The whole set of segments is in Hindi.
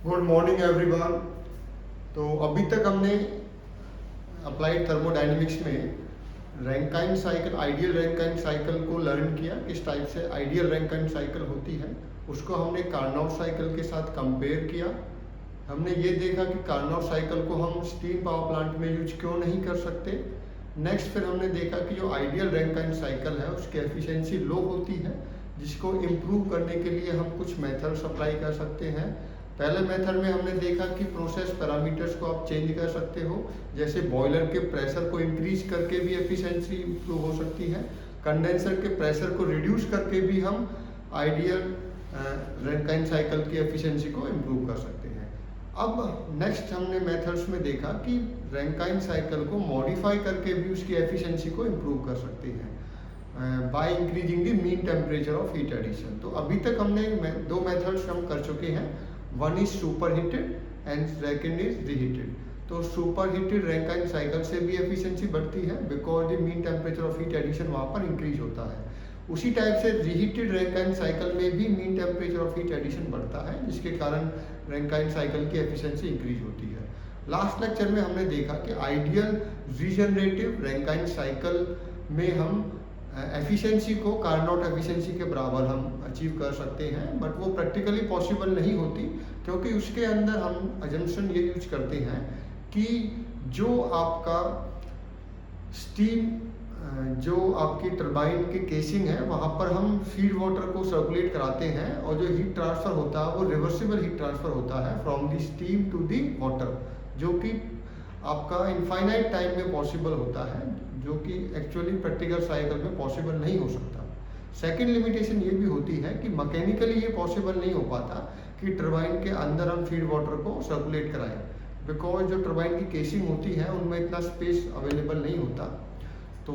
Good morning everyone. तो अभी तक हमने अप्लाइड थर्मोडायनेमिक्स में Rankine cycle, ideal Rankine cycle को लर्न किया, किस टाइप से आइडियल रैंकाइन साइकिल होती है। उसको हमने कार्नोट साइकिल के साथ कंपेयर किया। हमने ये देखा कि कार्नोट साइकिल को हम स्टीम पावर प्लांट में यूज क्यों नहीं कर सकते। नेक्स्ट फिर हमने देखा कि जो आइडियल रैंकाइन साइकिल है उसकी एफिशिएंसी लो होती है, जिसको इम्प्रूव करने के लिए हम कुछ मेथड्स अप्लाई कर सकते हैं। पहले मेथड में हमने देखा कि प्रोसेस पैरामीटर्स को आप चेंज कर सकते हो, जैसे बॉयलर के प्रेशर को इंक्रीज करके भी एफिशिएंसी इम्प्रूव हो सकती है। कंडेंसर के प्रेशर को रिड्यूस करके भी हम आइडियल रैंकाइन साइकिल की एफिशिएंसी को इम्प्रूव कर सकते हैं। अब नेक्स्ट हमने मेथड्स में देखा कि रैंकाइन साइकिल को मॉडिफाई करके भी उसकी एफिशिएंसी को इम्प्रूव कर सकते हैं by increasing the mean temperature of heat addition. तो अभी तक हमने दो मेथड्स हम कर चुके हैं, one is super heated and second is reheated. तो सुपर हीटेड रैंकाइन साइकिल से भी एफिशिएंसी बढ़ती है because the mean temperature of heat addition वहाँ पर इंक्रीज होता है। उसी टाइप से रीहीटेड रैंकाइन साइकिल में भी mean temperature of heat addition बढ़ता है, जिसके कारण रैंकाइन साइकिल की एफिशिएंसी इंक्रीज होती है। लास्ट लेक्चर में हमने देखा कि आइडियल रीजनरेटिव रैंकाइन साइकिल में हम एफिशिएंसी को कार्नोट एफिशिएंसी के बराबर हम अचीव कर सकते हैं, बट वो प्रैक्टिकली पॉसिबल नहीं होती, क्योंकि उसके अंदर हम अजम्पशन ये यूज करते हैं कि जो आपका स्टीम, जो आपकी टरबाइन की केसिंग है वहाँ पर हम फीड वाटर को सर्कुलेट कराते हैं, और जो हीट ट्रांसफ़र होता है वो रिवर्सिबल हीट ट्रांसफ़र होता है from the steam to the water, जो कि आपका इनफाइनाइट टाइम में पॉसिबल होता है, जो कि एक्चुअली प्रैक्टिकल साइकिल में पॉसिबल नहीं हो सकता। सेकेंड लिमिटेशन ये भी होती है कि मैकेनिकली ये पॉसिबल नहीं हो पाता कि टरबाइन के अंदर हम फीड वाटर को सर्कुलेट कराएं, बिकॉज जो टरबाइन की केसिंग होती है उनमें इतना स्पेस अवेलेबल नहीं होता। तो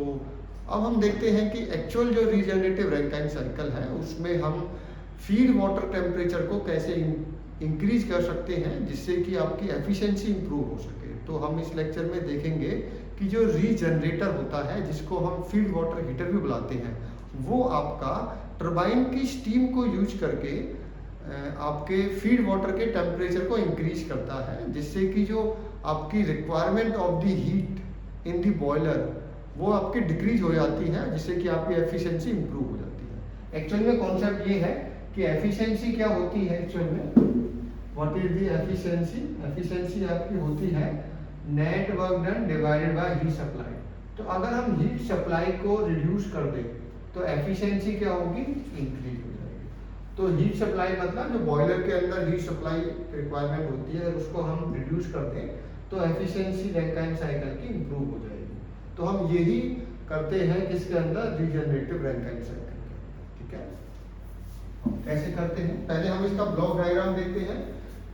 अब हम देखते हैं कि एक्चुअल जो रीजनरेटिव रैंकाइन साइकिल है उसमें हम फीड वाटर टेम्परेचर को कैसे इंक्रीज कर सकते हैं जिससे कि आपकी एफिशिएंसी इंप्रूव हो सके। तो हम इस लेक्चर में देखेंगे कि जो रीजनरेटर होता है, जिसको हम फीड वाटर हीटर भी बुलाते हैं, वो आपका टरबाइन की स्टीम को यूज करके आपके फीड वाटर के टेम्परेचर को इंक्रीज करता है, जिससे कि जो आपकी requirement of the heat in the boiler वो आपकी डिक्रीज हो जाती है, जिससे कि आपकी एफिशिएंसी इंप्रूव हो जाती है। एक्चुअल में कॉन्सेप्ट ये है कि एफिशिएंसी क्या होती है एक्चुअल में, what is the efficiency. Efficiency आपकी होती है net work done divided by heat supply. तो अगर हम हीट सप्लाई को रिड्यूस कर दें तो एफिशिएंसी क्या होगी, इंक्रीज हो जाएगी। तो हीट सप्लाई मतलब जो बॉयलर के अंदर हीट सप्लाई रिक्वायरमेंट होती है, उसको हम रिड्यूस कर दें तो एफिशिएंसी रैंकाइन साइकिल की इंप्रूव हो जाएगी। तो हम यही करते हैं किसके अंदर, रीजनरेटिव रैंकाइन साइकिल के। ठीक है, कैसे करते हैं, पहले हम इसका ब्लॉक डायग्राम देखते हैं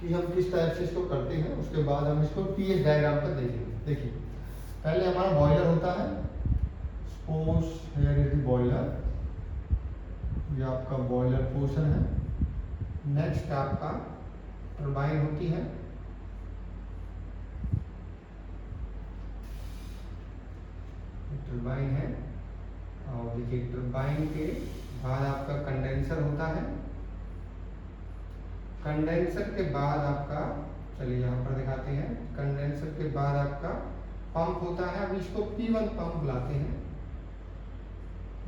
कि हम किस टाइप से इसको करते हैं, उसके बाद हम इसको टीएच डायग्राम पर देखेंगे। देखिए, पहले हमारा बॉयलर होता है, suppose here is the boiler, ये आपका बॉयलर पोर्शन है। नेक्स्ट आपका टरबाइन होती है, टरबाइन है, और देखिए टरबाइन के बाद आपका कंडेंसर होता है। कंडेंसर के बाद आपका, चलिए यहाँ पर दिखाते हैं, कंडेंसर के बाद आपका पंप होता है। अब इसको P1 पंप बुलाते हैं।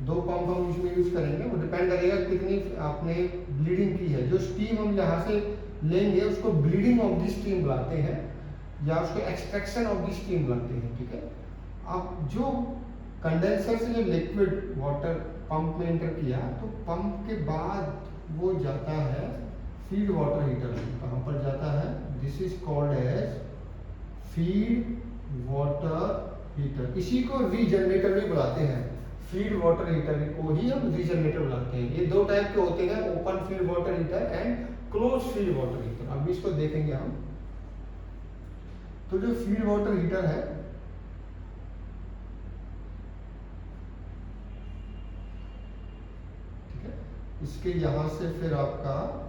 दो पंप हम इसमें यूज करेंगे, वो डिपेंड करेगा कितनी आपने ब्लीडिंग की है। जो स्टीम हम यहाँ से लेंगे उसको ब्लीडिंग ऑफ द स्टीम बुलाते हैं, या उसको एक्सट्रैक्शन ऑफ द स्टीम बुलाते हैं। ठीक है, अब जो कंडेंसर से जो लिक्विड वाटर पंप में एंटर किया, तो पंप के बाद वो जाता है फीड वाटर हीटर में। कहाँ पर जाता है, this is called as feed water heater. इसी को रीजनरेटर भी बुलाते हैं, फीड वाटर हीटर को ही हम रीजनरेटर बुलाते हैं। ये दो टाइप के होते हैं, open feed water heater and close feed water heater. अब इसको देखेंगे हम। तो जो फीड वाटर हीटर है, इसके यहां से फिर आपका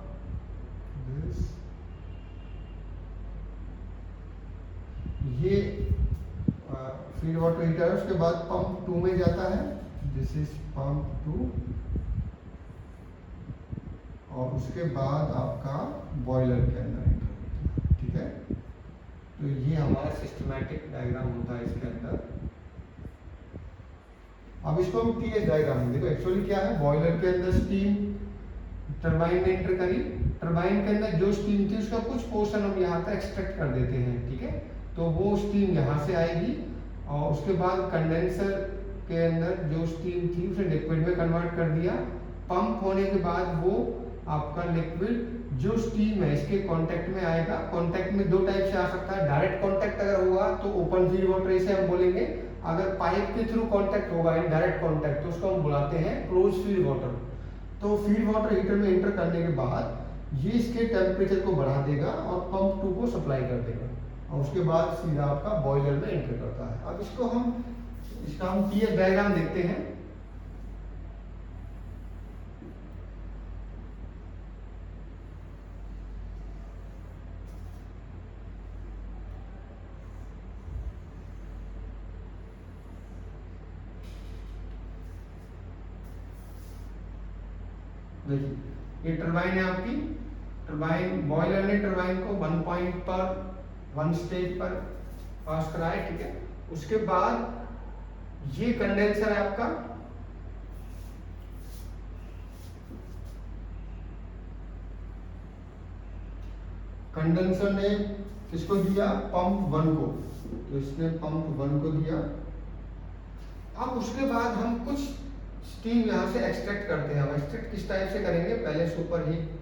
ये फीड वाटर हीटर है, उसके बाद पंप 2 में जाता है, दिस इज पंप 2, और उसके बाद आपका बॉयलर के अंदर। है। तो ये हमारा सिस्टमैटिक डायग्राम होता है इसके अंदर। अब इसको हम टीएस डायग्राम में देखो, एक्चुअली क्या है, बॉयलर के अंदर स्टीम टरबाइन में एंटर करी, टरबाइन के अंदर जो स्टीम थी उसका कुछ पोर्शन हम यहाँ पर एक्सट्रैक्ट कर देते हैं, ठीक है। तो वो स्टीम यहाँ से आएगी और उसके बाद कंडेंसर के अंदर जो स्टीम थी उसे लिक्विड में कन्वर्ट कर दिया। पंप होने के बाद वो आपका लिक्विड जो स्टीम है इसके कांटेक्ट में आएगा। कांटेक्ट में दो टाइप से आ सकता है, डायरेक्ट कांटेक्ट अगर होगा तो ओपन फीड वाटर इसे हम बोलेंगे, अगर पाइप के थ्रू कांटेक्ट होगा इनडायरेक्ट कांटेक्ट तो उसको हम बुलाते हैं क्लोज फीड वाटर। तो फीड वाटर हीटर में एंटर करने के बाद ये इसके टेम्परेचर को बढ़ा देगा और पंप 2 को सप्लाई कर देगा और उसके बाद सीधा आपका बॉयलर में एंटर करता है। अब इसका हम टीएस डायग्राम देखते हैं। देखिए ये टरबाइन है आपकी, टरबाइन बॉयलर ने टरबाइन को 1 पॉइंट पर 1 स्टेज पर पास कराया, ठीक है। उसके बाद ये कंडेंसर है आपका, कंडेंसर ने किसको दिया, पंप 1 को, तो इसने पंप 1 को दिया। अब उसके बाद हम कुछ स्टीम यहाँ से एक्सट्रैक्ट करते हैं। हम एक्सट्रैक्ट किस टाइप से करेंगे, पहले सुपर हीट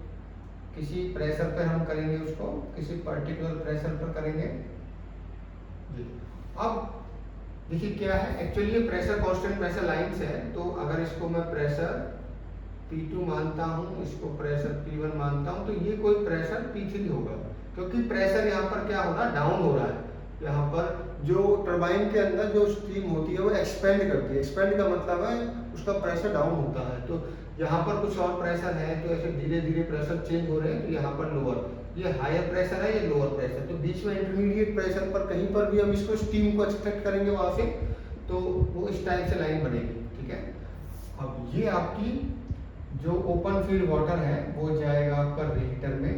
किसी प्रेशर पर हम करेंगे, उसको किसी पर्टिकुलर प्रेशर पर करेंगे। अब देखिए क्या है, एक्चुअली ये प्रेशर कांस्टेंट प्रेशर लाइंस है, तो अगर इसको मैं प्रेशर P2 मानता हूँ, इसको प्रेशर P1 मानता हूँ, तो ये कोई प्रेशर P3 होगा, क्योंकि प्रेशर यहाँ पर क्या हो रहा है, डाउन हो रहा है। यहाँ पर जो टरबाइन के अंदर जो स्टीम होती है वो एक्सपेंड करती है, एक्सपेंड का मतलब है उसका प्रेशर डाउन होता है। तो यहाँ पर कुछ और प्रेशर है, तो ऐसे धीरे धीरे प्रेशर चेंज हो रहे हैं, तो यहाँ पर लोअर, ये हायर प्रेशर है, ये लोअर प्रेशर, तो बीच में इंटरमीडिएट प्रेशर पर कहीं पर भी हम इसको स्टीम को एक्सट्रैक्ट करेंगे वहां से, तो वो इस टाइप से लाइन बनेगी, ठीक है। अब ये आपकी जो ओपन फीड वाटर है वो जाएगा आपका हीटर में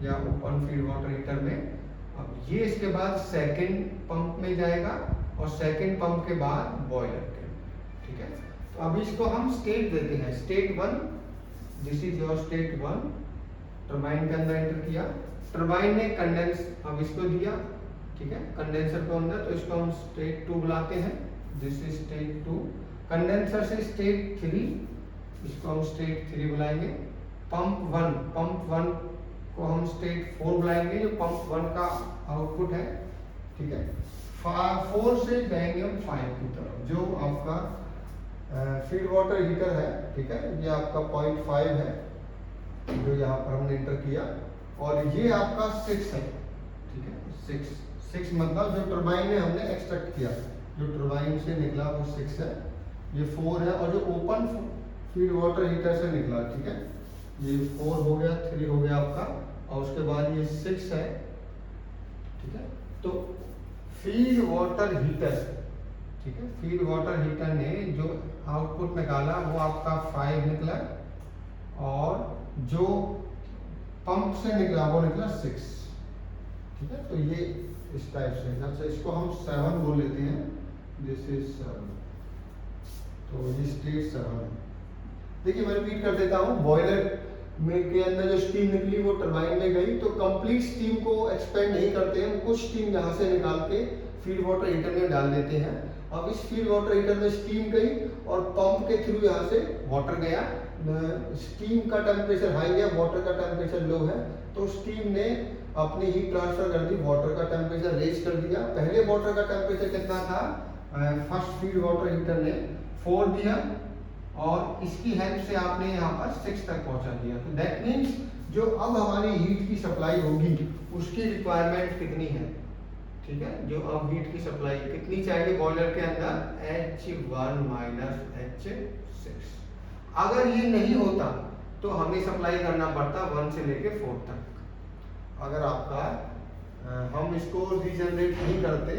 या ओपन फीड वाटर हीटर में। अब ये इसके बाद सेकंड पंप में जाएगा और सेकंड पंप के बाद बॉयलर के, ठीक है। तो अभी इसको हम स्टेट देते हैं, state 1, this is your state 1। Turbine के अंदर एंटर किया, टरबाइन ने कंडेंस अब इसको दिया, ठीक है, कंडेंसर को अंदर, तो इसको हम स्टेट 2 बुलाते हैं, दिस इज स्टेट 2। कंडेंसर से स्टेट 3, इसको हम स्टेट 3 बुलाएंगे। पंप 1 को हम स्टेट 4 बुलाएंगे, जो पंप 1 का आउटपुट है, ठीक है। 4 से जाएंगे हम 5 की तरफ, जो आपका फीड वाटर हीटर है, ठीक है। ये आपका 0.5 है जो यहाँ पर हमने एंटर किया, और ये आपका 6 है, ठीक है। 6 मतलब जो टरबाइन ने हमने एक्सट्रैक्ट किया, जो टरबाइन से निकला वो 6 है, ये 4 है, और जो ओपन फीड वाटर हीटर से निकला, ठीक है, ये 4 हो गया, 3 हो गया आपका, और उसके बाद ये 6 है, ठीक है। तो फीड वाटर हीटर, ठीक है, फीड वाटर हीटर ने जो आउटपुट निकाला वो आपका 5 निकला, और जो पंप से निकला वो निकला 6, ठीक है। तो ये इस टाइप से, अच्छा इसको हम 7 बोल लेते हैं, दिस इज 7, तो ये स्टेट 7 है। देखिए मैं रिपीट कर देता हूँ, बॉयलर में के अंदर जो स्टीम निकली वो टरबाइन में गई, तो कंप्लीट स्टीम को एक्सपेंड नहीं करते हैं, कुछ स्टीम यहाँ से निकाल के फीड वाटर हीटर में डाल देते हैं। अब इस फीड वाटर हीटर में स्टीम गई और पंप के थ्रू यहाँ से वाटर गया, स्टीम का टेम्परेचर हाई है, वाटर का टेम्परेचर लो है, तो स्टीम ने अपनी हीट ट्रांसफर कर दी, वाटर का टेम्परेचर रेज कर दिया। पहले वाटर का टेम्परेचर कितना था, फर्स्ट फीड वाटर हीटर ने 4 दिया, और इसकी हेल्प से आपने यहाँ पर 6 तक पहुंचा दिया। तो दैट मीन्स जो अब हमारी हीट की सप्लाई होगी उसकी रिक्वायरमेंट कितनी है, ठीक है। जो अब हीट की सप्लाई कितनी चाहिए बॉयलर के अंदर, H1 - H6। अगर ये नहीं होता तो हमें सप्लाई करना पड़ता 1 से लेके 4 तक। अगर आपका हम इसको रीजनरेट नहीं करते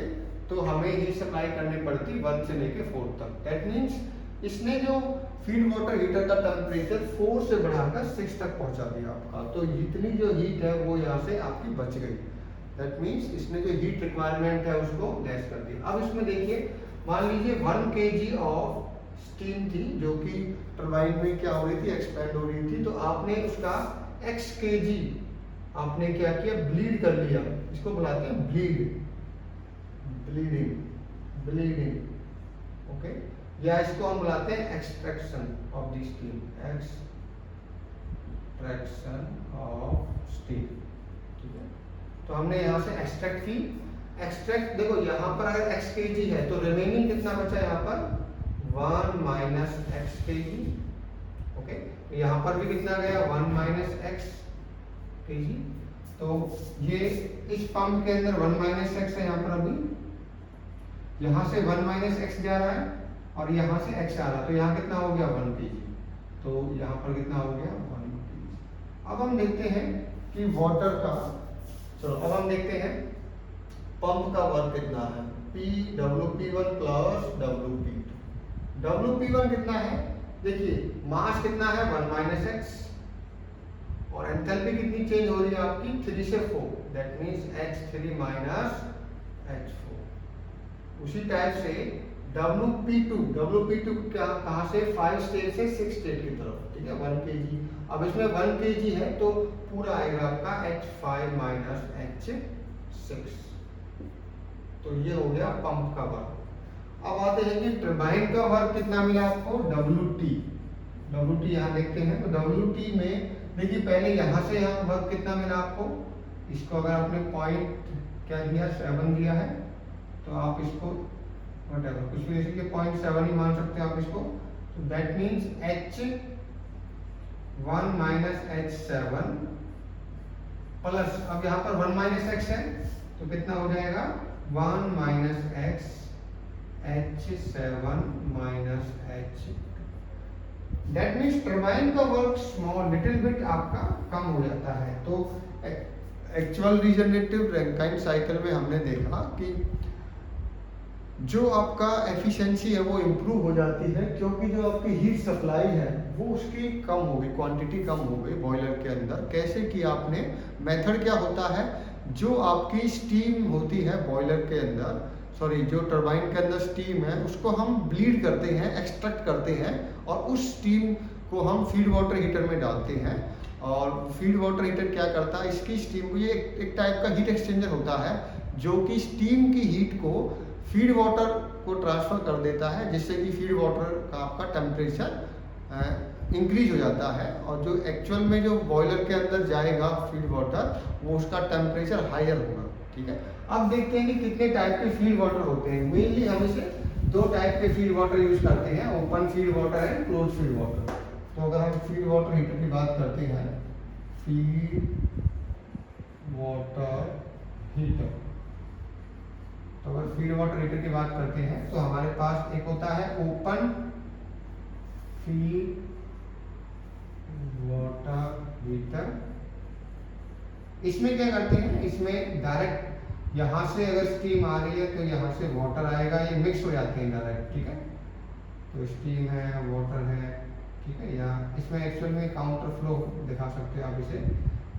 तो हमें हीट सप्लाई करनी पड़ती 1 से लेके 4 तक। दैट मीन्स इसने जो फीड वाटर हीटर का टेम्परेचर 4 से बढ़ाकर 6 तक पहुंचा दिया आपका, तो जितनी जो हीट है वो यहाँ से आपकी बच गई। दैट मीन्स इसने जो हीट रिक्वायरमेंट है उसको लेस कर दिया। अब इसमें देखिए, मान लीजिए 1 kg ऑफ स्टीम थी जो कि टरबाइन में क्या हो रही थी, एक्सपेंड हो रही थी, तो आपने उसका x kg आपने क्या किया, ब्लीड कर लिया। इसको बुलाते हैं ब्लीड, ब्लीडिंग, ओके, या इसको हम बुलाते हैं extraction of the steam, extraction of steam, ठीक है। तो हमने यहाँ से एक्सट्रैक्ट की, एक्सट्रैक्ट देखो यहाँ पर अगर x kg है तो रिमेनिंग कितना बचा यहाँ पर 1 माइनस x kg, ओके। तो यहाँ पर भी कितना गया 1 माइनस x kg। तो ये इस पंप के अंदर 1 माइनस x है, यहाँ पर अभी यहाँ से 1 माइनस x जा रहा है और यहाँ से x आ रहा है, तो यहाँ कितना हो गया 1 kg, तो यहाँ पर कितना हो गया 1 kg। अब हम देखते हैं कि वाटर का, चलो अब हम देखते हैं पंप का वर्क कितना है, WP1 प्लस WP2। WP1 कितना है, देखिए मास कितना है 1 माइनस एक्स, और एंथैल्पी कितनी चेंज हो रही है आपकी 3 से 4, that means H3 minus H4। उसी टाइप से WP2 क्या, कहाँ से 5 स्टेट से 6 स्टेट की तरफ, ठीक है, 1 kg। अब इसमें 1 kg है तो पूरा आएगा आपका H5 माइनस H6। तो ये हो गया पंप का वर्क। अब आते हैं कि टरबाइन का वर्क कितना मिला आपको, WT यहाँ देखते हैं, तो WT में देखिए पहले यहाँ से यहाँ वर्क कितना मिला आपको, इसको अगर आपने पॉइंट क्या दिया 7 दिया है, तो आप इसको वटेवर कुछ भी ऐसे 0.7 ही मान सकते हैं आप इसको, तो that means H1 minus H7 plus, अब यहाँ पर 1 माइनस x है तो कितना हो जाएगा 1 minus x H7 minus H। That means turbine का वर्क स्मॉल लिटिल बिट आपका कम हो जाता है। तो एक्चुअल रीजनरेटिव रैंकाइन साइकिल में हमने देखा कि जो आपका एफिशिएंसी है वो इम्प्रूव हो जाती है, क्योंकि जो आपकी हीट सप्लाई है वो उसकी कम हो गई, क्वांटिटी कम हो गई बॉयलर के अंदर। कैसे कि आपने मेथड क्या होता है, जो आपकी स्टीम होती है बॉयलर के अंदर, सॉरी जो टरबाइन के अंदर स्टीम है उसको हम ब्लीड करते हैं, एक्सट्रैक्ट करते हैं, और उस स्टीम को हम फीड वाटर हीटर में डालते हैं। और फीड वाटर हीटर क्या करता है, इसकी स्टीम को, ये एक टाइप का हीट एक्सचेंजर होता है जो कि स्टीम की हीट को फीड वाटर को ट्रांसफर कर देता है, जिससे कि फीड वाटर का आपका टेम्परेचर इंक्रीज हो जाता है, और जो एक्चुअल में जो बॉयलर के अंदर जाएगा फीड वाटर वो उसका टेम्परेचर हायर होगा, ठीक है। अब देखते हैं कि कितने टाइप के फीड वाटर होते हैं। मेनली हम इसे 2 टाइप के फीड वाटर यूज करते हैं, ओपन फीड वाटर है, क्लोज फीड वाटर। तो अगर हम फीड वाटर हीटर की बात करते हैं, फीड वाटर हीटर, तो अगर फीड वाटर हीटर की बात करते हैं तो हमारे पास एक होता है ओपन फीड वाटर हीटर। इसमें क्या करते हैं, इसमें डायरेक्ट यहाँ से अगर स्टीम आ रही है तो यहाँ से वाटर आएगा, ये मिक्स हो जाते हैं डायरेक्ट, ठीक है। तो स्टीम है, वाटर है, ठीक है, या इसमें एक्चुअल में काउंटर फ्लो दिखा सकते हैं आप इसे।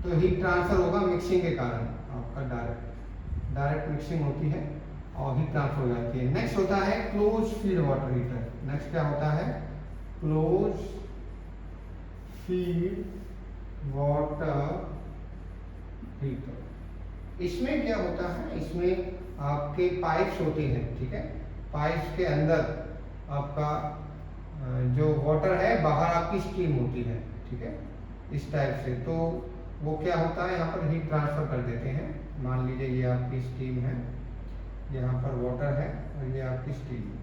तो हीट ट्रांसफर होगा मिक्सिंग के कारण, आपका डायरेक्ट मिक्सिंग होती है और हीट ट्रांसफर हो जाती है। नेक्स्ट होता है close feed water heater. Next क्या होता है, क्लोज फीड वाटर हीटर। इसमें क्या होता है, इसमें आपके पाइप्स होते हैं, ठीक है, पाइप्स के अंदर आपका जो वाटर है बाहर आपकी स्टीम होती है, ठीक है, इस टाइप से। तो वो क्या होता है, यहाँ पर हीट ट्रांसफर कर देते हैं। मान लीजिए ये आपकी स्टीम है, यहाँ पर वाटर है और ये आपकी स्टीम है,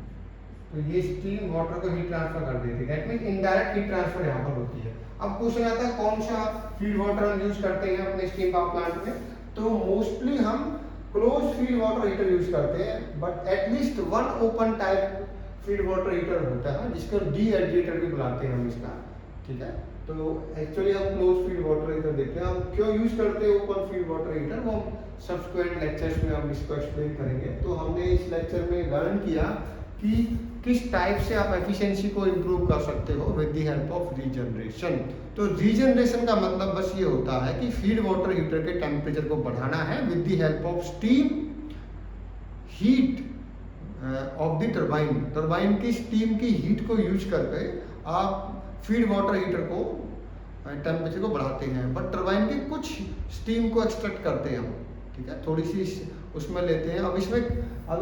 तो ये स्टीम वाटर को हीट ट्रांसफर कर देती है, that means indirect heat transfer यहाँ पर होती है। अब क्वेश्चन आता है कौन सा फीड वाटर हम यूज करते हैं अपने स्टीम पावर प्लांट में, तो मोस्टली हम close feed water heater use करते हैं, but at least 1 open type feed water heater होता है जिसको डीहाइड्रेटर भी बुलाते हैं हम इसका, ठीक है। तो एक्चुअली हम क्लोज फीड वाटर हीटर देखते हैं। हम क्यों यूज करते हैं ओपन फीड वाटर हीटर, वो हम सब्सिक्वेंट लेक्चर्स में हम इसको एक्सप्लेन करेंगे। तो हमने इस लेक्चर में लर्न किया कि किस टाइप से आप एफिशिएंसी को इम्प्रूव कर सकते हो with the help of regeneration. तो रीजनरेशन का मतलब बस ये होता है कि फीड वाटर हीटर के टेम्परेचर को बढ़ाना है with the help of steam heat of the turbine. Turbine की स्टीम की हीट को यूज करके आप फीड वाटर हीटर को टेम्परेचर को बढ़ाते हैं, बट टरबाइन की कुछ स्टीम को एक्सट्रैक्ट करते हैं हम, ठीक है, थोड़ी सी उसमें लेते हैं। अब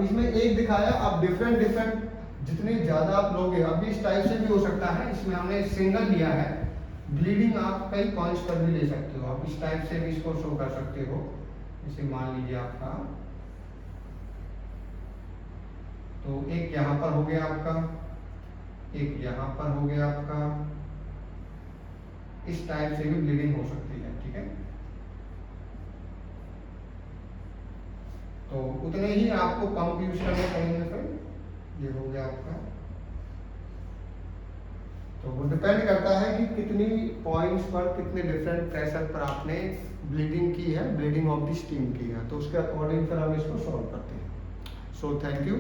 इसमें एक दिखाया, आप डिफरेंट जितने ज़्यादा आप लोगे, अब इस टाइप से भी हो सकता है। इसमें हमने सिंगल लिया है, ब्लीडिंग आप कई पॉइंट्स पर भी ले सकते हो, आप इस टाइप से भी इसको शो कर सकते हो। जैसे मान लीजिए आपका, तो एक यहाँ पर हो गया आपका, एक यहाँ पर हो गया आपका, इस टाइप से भी ब्लीडिंग हो सकती है, ठीक है। तो उतने ही आपको पंप यूज करने पड़ेंगे। फिर ये हो गया आपका, तो वो डिपेंड करता है कि कितनी पॉइंट्स पर कितने डिफरेंट प्रेशर पर आपने ब्लीडिंग की है, ब्लीडिंग ऑफ द स्टीम की है, तो उसके अकॉर्डिंग फिर हम इसको सॉल्व करते हैं। So thank you.